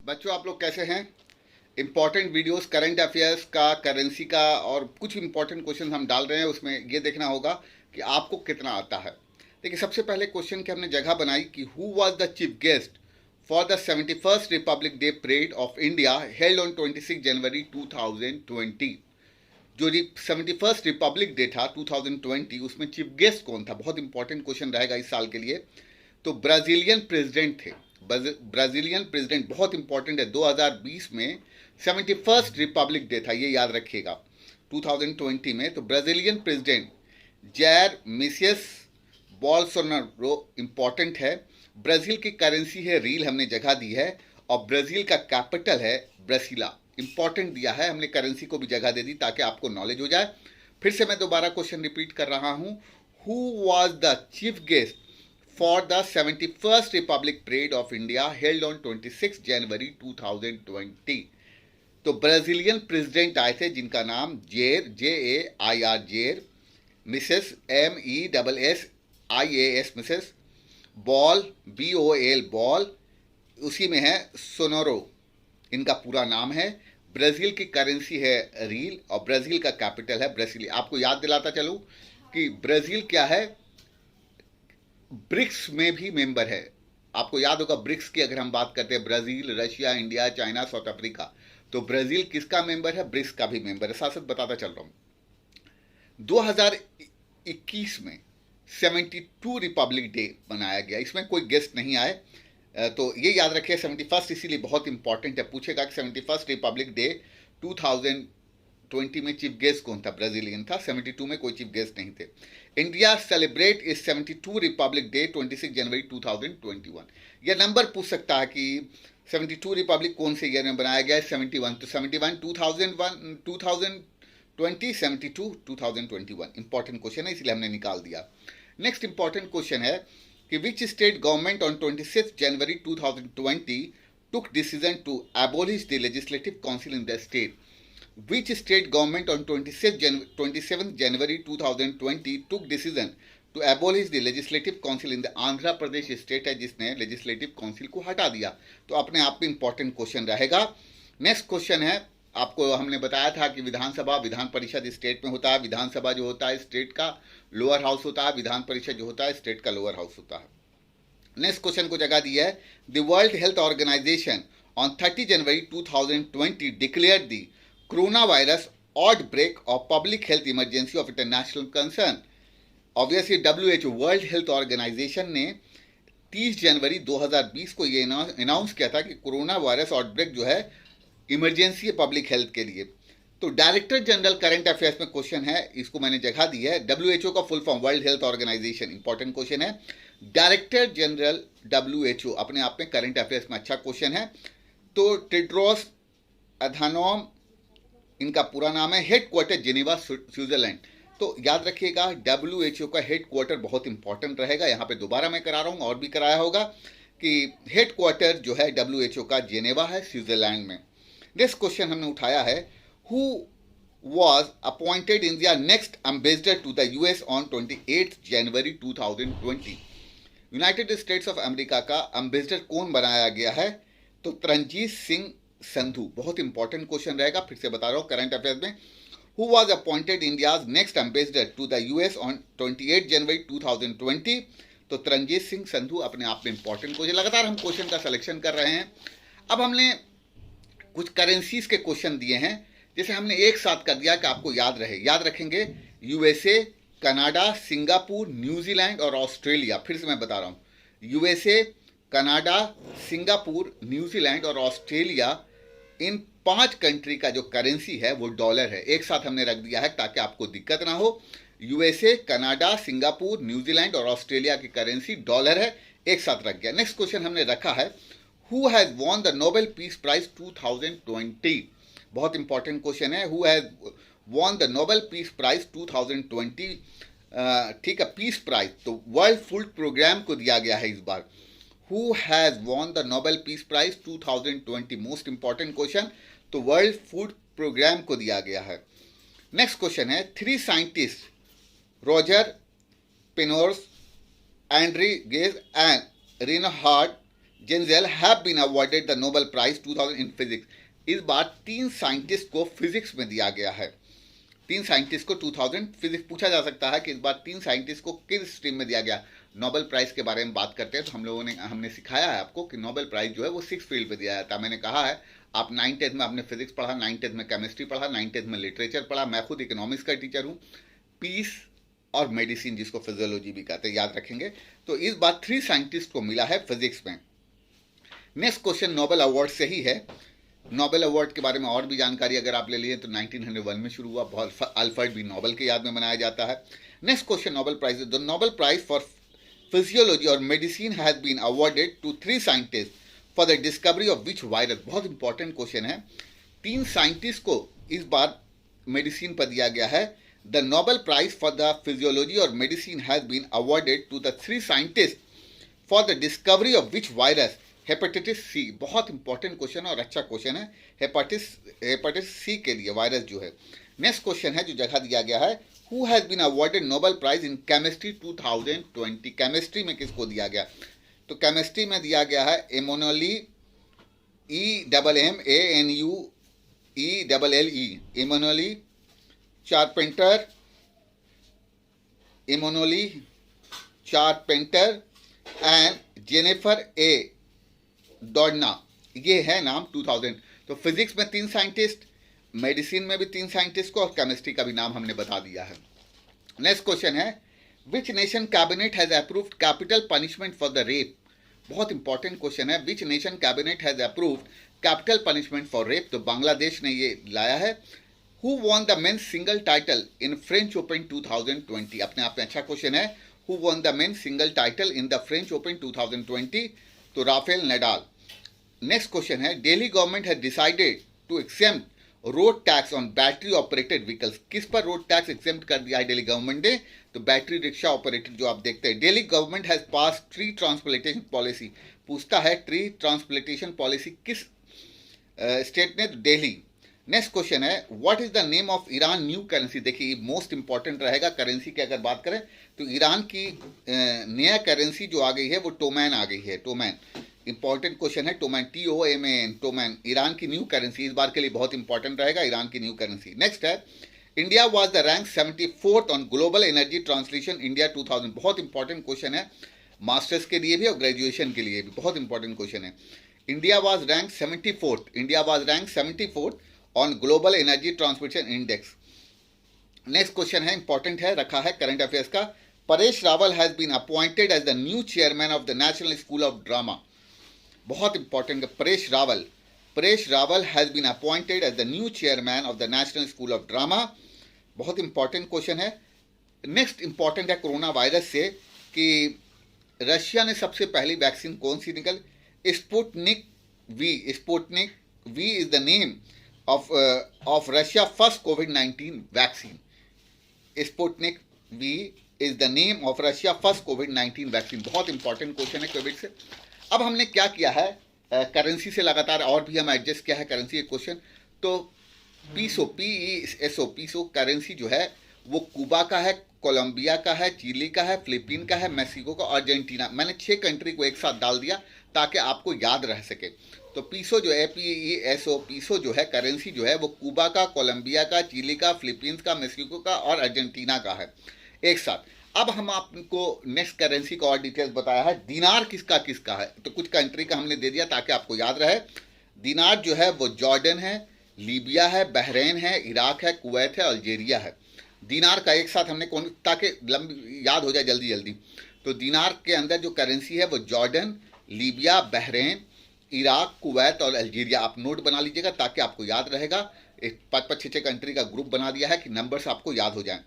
बच्चों, आप लोग कैसे हैं? इंपॉर्टेंट वीडियोस करंट अफेयर्स का, करेंसी का और कुछ इंपॉर्टेंट क्वेश्चन हम डाल रहे हैं। उसमें ये देखना होगा कि आपको कितना आता है। देखिए, सबसे पहले क्वेश्चन की हमने जगह बनाई कि who was the chief guest for the 71st Republic day parade of India held on 26 जनवरी 2020। जो 71st रिपब्लिक डे था 2020, उसमें चीफ गेस्ट कौन था? बहुत इंपॉर्टेंट क्वेश्चन रहेगा इस साल के लिए। तो ब्राजीलियन प्रेसिडेंट थे। ब्राजीलियन प्रेसिडेंट बहुत इंपॉर्टेंट है। 2020 में 71st रिपब्लिक डे था, ये याद रखिएगा। 2020 में तो ब्राजीलियन प्रेसिडेंट जैर मेसियस बोल्सोनारो इंपॉर्टेंट है। ब्राजील की करेंसी है रील, हमने जगह दी है। और ब्राजील का कैपिटल है ब्रसीला। इंपॉर्टेंट दिया है हमने, करेंसी को भी जगह दे दी ताकि आपको नॉलेज हो जाए। फिर से मैं दोबारा क्वेश्चन रिपीट कर रहा हूं। Who was the chief guest for the 71st Republic Parade of India held on 26 जनवरी 2020। तो ब्राजीलियन प्रेसिडेंट आए थे जिनका नाम जेर JAIR जेर, Mrs MESSIAS Mrs, ball BOL ball, उसी में है सोनोरो, इनका पूरा नाम है। ब्राजील की करेंसी है रील और ब्राजील का कैपिटल है ब्रसीली। आपको याद दिलाता चलूं कि ब्राजील क्या है, ब्रिक्स में भी मेंबर है। आपको याद होगा ब्रिक्स की अगर हम बात करते हैं, Brazil, Russia, India, China, south Africa, तो ब्राजील किसका मेंबर है? ब्रिक्स का भी मेंबर है। साथ साथ बताता चल रहा हूं। 2021 में 72 रिपब्लिक डे मनाया गया, इसमें कोई गेस्ट नहीं आए। तो ये याद रखिए 71st इसीलिए बहुत इंपॉर्टेंट है। पूछेगा कि 71st रिपब्लिक डे 2020 में चीफ गेस्ट कौन था? ब्राजीलियन था। 72 में कोई चीफ गेस्ट नहीं थे। India celebrate is 72 Republic day 26 जनवरी 2021। यह नंबर पूछ सकता है कि 72 रिपब्लिक कौन से ईयर में बनाया गया है? 71। तो 71 2001 2020, 72 2021। इंपॉर्टेंट क्वेश्चन है, इसलिए हमने निकाल दिया। नेक्स्ट इंपॉर्टेंट क्वेश्चन है कि which state government on 26 January 2020 took decision to abolish the legislative council in the state. Which state government on 27th January 2020 took decision to abolish the legislative council in the Andhra Pradesh state है जिसने legislative council को हटा दिया। तो अपने आप में important question रहेगा। नेक्स्ट क्वेश्चन है, आपको हमने बताया था कि विधानसभा, विधान परिषद स्टेट में होता है। विधानसभा जो होता है स्टेट का लोअर हाउस होता है, विधान परिषद जो होता है स्टेट का लोअर हाउस होता है। नेक्स्ट क्वेश्चन को जगह दी है, the world health organisation on 30 January 2020 declare दी कोरोना वायरस आउटब्रेक और public health emergency of international concern. Obviously WHO world health organisation ने 30 जनवरी 2020 को ये अनाउंस किया था कि कोरोना वायरस आउटब्रेक जो है इमरजेंसी है पब्लिक हेल्थ के लिए। तो डायरेक्टर जनरल करंट अफेयर्स में क्वेश्चन है, इसको मैंने जगह दी है। WHO का full form world health organization, important question है। डायरेक्टर जनरल WHO अपने आप में करंट अफेयर्स में अच्छा क्वेश्चन है। तो टेड्रोस अधानोम इनका पूरा नाम है, हेड क्वार्टर जिनेवा स्विट्जरलैंड। तो याद रखिएगा WHO का हेड क्वार्टर बहुत इंपॉर्टेंट रहेगा। यहाँ पे दोबारा मैं करा रहा हूँ, और भी कराया होगा कि हेड क्वार्टर जो है WHO का जिनेवा है, स्विट्जरलैंड में। नेक्स्ट क्वेश्चन हमने उठाया है, who was appointed India next ambassador to the US on 28 January 2020। United states of America का एम्बेसडर कौन बनाया गया है? तो तरनजीत सिंह संधू। बहुत इंपॉर्टेंट क्वेश्चन रहेगा, फिर से बता रहा हूँ करंट अफेयर्स में। Who was appointed India's next ambassador to the US on 28 January 2020। तो तरनजीत सिंह संधू अपने आप में इंपॉर्टेंट क्वेश्चन। लगातार हम क्वेश्चन का सिलेक्शन कर रहे हैं। अब हमने कुछ करेंसीज के क्वेश्चन दिए हैं, जैसे हमने एक साथ कर दिया कि आपको याद रहे। याद रखेंगे USA, कनाडा, सिंगापुर, न्यूजीलैंड और ऑस्ट्रेलिया। फिर से मैं बता रहा हूँ, USA, कनाडा, सिंगापुर, न्यूजीलैंड और ऑस्ट्रेलिया, इन 5 कंट्री का जो करेंसी है वो डॉलर है। एक साथ हमने रख दिया है ताकि आपको दिक्कत ना हो। USA, कनाडा, सिंगापुर, न्यूजीलैंड और ऑस्ट्रेलिया की करेंसी डॉलर है, एक साथ रख गया। नेक्स्ट क्वेश्चन हमने रखा है, who has won the Nobel peace prize 2020। बहुत इंपॉर्टेंट क्वेश्चन है, who has won the Nobel peace prize 2020। ठीक है, पीस प्राइज तो वर्ल्ड फूड प्रोग्राम को दिया गया है इस बार। Who has won the Nobel peace prize 2020, most important question. तो वर्ल्ड फूड प्रोग्राम को दिया गया है। नेक्स्ट क्वेश्चन है, 3 scientist Roger Penrose, Andrea Ghez and Reinhard Genzel have been awarded the Nobel prize 2000 in physics. इस बार 3 scientist को physics में दिया गया है। 3 साइंटिस्ट को 2000 फिजिक्स पूछा जा सकता है कि इस बार 3 साइंटिस्ट को किस स्ट्रीम में दिया गया। नोबेल प्राइज के बारे में बात करते हैं तो हमने सिखाया है आपको कि नोबेल प्राइज जो है वो 6 फील्ड पे दिया जाता है। मैंने कहा है आप 9th-10th में आपने फिजिक्स पढ़ा, 9th-10th में केमिस्ट्री पढ़ा, 9th-10th में लिटरेचर पढ़ा। मैं खुद इकोनॉमिक्स का टीचर हूँ। पीस और मेडिसिन जिसको फिजियोलॉजी भी कहते हैं, याद रखेंगे। तो इस बार 3 साइंटिस्ट को मिला है फिजिक्स में। नेक्स्ट क्वेश्चन नोबेल अवार्ड से ही है। नोबेल अवार्ड के बारे में और भी जानकारी अगर आप ले लिए तो 1901 में शुरू हुआ। बहुत अल्फ्रेड बी नोबेल के याद में मनाया जाता है। Next question Nobel prize. The Nobel prize for physiology और medicine has been awarded to 3 scientist for the discovery of which virus. बहुत इंपॉर्टेंट क्वेश्चन है। 3 साइंटिस्ट को इस बार मेडिसिन पर दिया गया है। The Nobel prize for the physiology और medicine has been awarded to the 3 scientist for the discovery of which virus. Hepatitis C, बहुत इंपॉर्टेंट क्वेश्चन और अच्छा क्वेश्चन है। हेपेटाइटिस सी के लिए वायरस जो है। नेक्स्ट क्वेश्चन है जो जगह दिया गया है, who has been awarded Nobel prize in chemistry 2020। Chemistry में किसको दिया गया? तो केमिस्ट्री में दिया गया है एमोनोली, EMMANUELLE, एमोनोली चारपेंटर एंड जेनिफर ए डॉर्ना, ये है नाम 2000। तो फिजिक्स में 3 साइंटिस्ट, मेडिसिन में भी 3 साइंटिस्ट को, और केमिस्ट्री का भी नाम हमने बता दिया है। नेक्स्ट क्वेश्चन है, which nation cabinet has approved capital punishment for the rape. बहुत इंपॉर्टेंट क्वेश्चन है। Which nation cabinet has approved capital punishment for rape. तो बांग्लादेश ने ये लाया है। Who won the mains single title in French open 2020। अपने आप में अच्छा क्वेश्चन है। Who won the mains single title in the French open 2020। तो राफेल नडाल। नेक्स्ट क्वेश्चन है, Delhi government has decided to exempt road tax on battery operated vehicles. किस पर road tax एक्सेम्प्ट कर दिया है दिल्ली गवर्नमेंट ने? तो बैटरी रिक्शा ऑपरेटेड जो आप देखते हैं। Delhi government has pass tree transplantation policy. पूछता है ट्री ट्रांसप्लांटेशन पॉलिसी किस स्टेट ने? तो दिल्ली। नेक्स्ट क्वेश्चन है, what is the name of Iran new currency. देखिए मोस्ट इंपॉर्टेंट रहेगा करेंसी की अगर बात करें तो ईरान की नया करेंसी जो आ गई है वो टोमैन आ गई है। टोमैन इंपॉर्टेंट क्वेश्चन है। टोमैन, TOMAN, टोमैन ईरान की न्यू करेंसी इस बार के लिए बहुत इंपॉर्टेंट रहेगा, ईरान की न्यू करेंसी। नेक्स्ट है, India was the rank 74th on global energy translation India 2000। बहुत इंपॉर्टेंट क्वेश्चन है, मास्टर्स के लिए भी और ग्रेजुएशन के लिए भी बहुत इंपॉर्टेंट क्वेश्चन है। India was rank 74th on global energy transmission index. Next question है, इंपॉर्टेंट है, रखा है करंट अफेयर्स का। Paresh Rawal has been appointed as the new chairman of the national school of drama. बहुत इंपॉर्टेंट है, Paresh Rawal has been appointed as the new chairman of the national school of drama. बहुत important question है। Next important है corona virus से कि Russia ने सबसे पहली वैक्सीन कौन सी निकल? Sputnik V is the name of Russia first COVID-19 vaccine. Sputnik V is the name of Russia first COVID-19 vaccine. बहुत इंपॉर्टेंट क्वेश्चन है कोविड से। अब हमने क्या किया है करेंसी से लगातार और भी हम एडजस्ट किया है करेंसी एक क्वेश्चन। तो पीसो, पीसो करेंसी जो है वो कुबा का है, कोलंबिया का है, चिली का है, फिलीपीन का है, मेक्सिको का, अर्जेंटीना। मैंने 6 कंट्री को एक साथ डाल दिया ताकि आपको याद रह सके। तो पीसो जो है PESO, पीसो जो है करेंसी जो है वो कुबा का, कोलंबिया का, चिली का, फिलीपींस का, मेक्सिको का और अर्जेंटीना का है एक साथ। अब हम आपको नेक्स्ट करेंसी का और डिटेल्स बताया है। दिनार किसका है? तो कुछ कंट्री का हमने दे दिया ताकि आपको याद रहे। दिनार जो है वो जॉर्डन है, लीबिया है, बहरीन है, इराक है, कुवैत है, अल्जीरिया है। दिनार का एक साथ हमने कौन, ताकि याद हो जाए जल्दी जल्दी। तो दिनार के अंदर जो करेंसी है वो Jordan, Libya, Bahrain, Iraq, Kuwait और अल्जीरिया। आप नोट बना लीजिएगा ताकि आपको याद रहेगा। 5-6 कंट्री का ग्रुप बना दिया है कि नंबर्स आपको याद हो जाएं।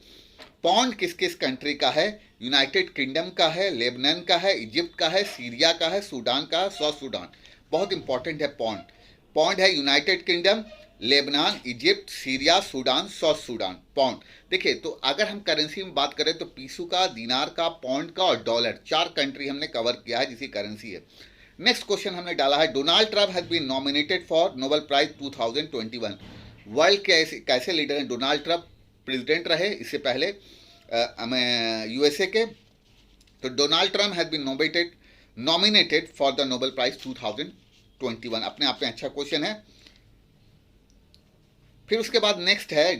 पौंड किस कंट्री का है? यूनाइटेड किंगडम का है, लेबनान का है, इजिप्ट का है, सीरिया का है, सूडान का है, साउथ सूडान। बहुत इंपॉर्टेंट है पौंड है United Kingdom, Lebanon, Egypt, Syria, Sudan, South Sudan. Pound. देखिए तो अगर हम करेंसी में बात करें तो पीसू का, दिनार का, पौंड का और डॉलर, 4 कंट्री हमने कवर किया है जिसकी करेंसी है। नेक्स्ट क्वेश्चन हमने डाला है, Donald Trump has been nominated for Nobel prize 2021। World के कैसे लीडर हैं? डोनाल्ड ट्रंप प्रेसिडेंट रहे इससे पहले USA के। तो Donald Trump has been nominated for the Nobel prize 2021। अपने आप में अच्छा क्वेश्चन है। फिर उसके बाद नेक्स्ट है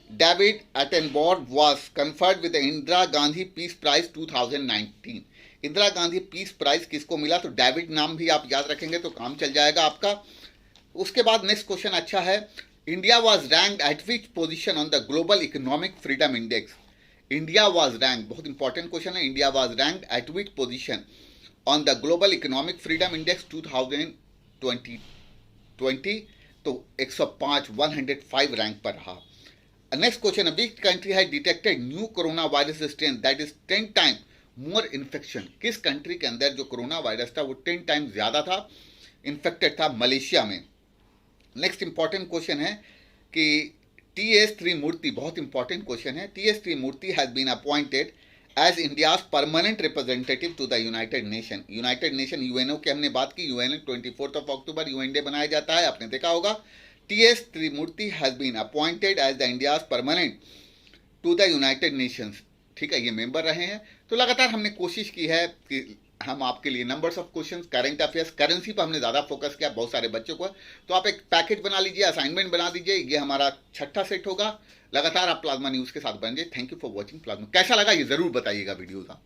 David Attenborough was conferred with the Indira Gandhi peace prize 2019। Indira Gandhi peace prize किसको मिला? तो डेविड नाम भी आप याद रखेंगे तो काम चल जाएगा आपका। उसके बाद नेक्स्ट क्वेश्चन अच्छा है, India was ranked eight which position on the global economic freedom index. India was rank, बहुत इंपॉर्टेंट क्वेश्चन है, India was ranked eight which position on the global economic freedom index 2020। तो 105 rank पर रहा। Next question है, which country has detected new corona virus strain that is 10 time more infection. किस country के अंदर जो corona virus था वो 10 टाइम ज्यादा था, इन्फेक्टेड था? मलेशिया में। नेक्स्ट इंपॉर्टेंट क्वेश्चन है कि टी.एस. त्रिमूर्ति, बहुत इंपॉर्टेंट क्वेश्चन है, T S. Tirumurti has been appointed as India's permanent representative to the United Nation. United Nation UNO की हमने बात की, यूएनओ 24 अक्टूबर यूएन डे बनाया जाता है, आपने देखा होगा। T S. Tirumurti has been appointed as the India's permanent to the United Nations. ठीक है, ये मेंबर रहे हैं। तो लगातार हमने कोशिश की है कि हम आपके लिए numbers of questions, current affairs, currency पर हमने ज़्यादा फोकस किया बहुत सारे बच्चों को। तो आप एक पैकेज बना लीजिए, असाइनमेंट बना दीजिए, ये हमारा 6ठा सेट होगा। लगातार आप प्लाज्मा न्यूज़ के साथ बनेंगे। Thank you for watching plasma. कैसा लगा ये ज़रूर बताइएगा वीडियो का।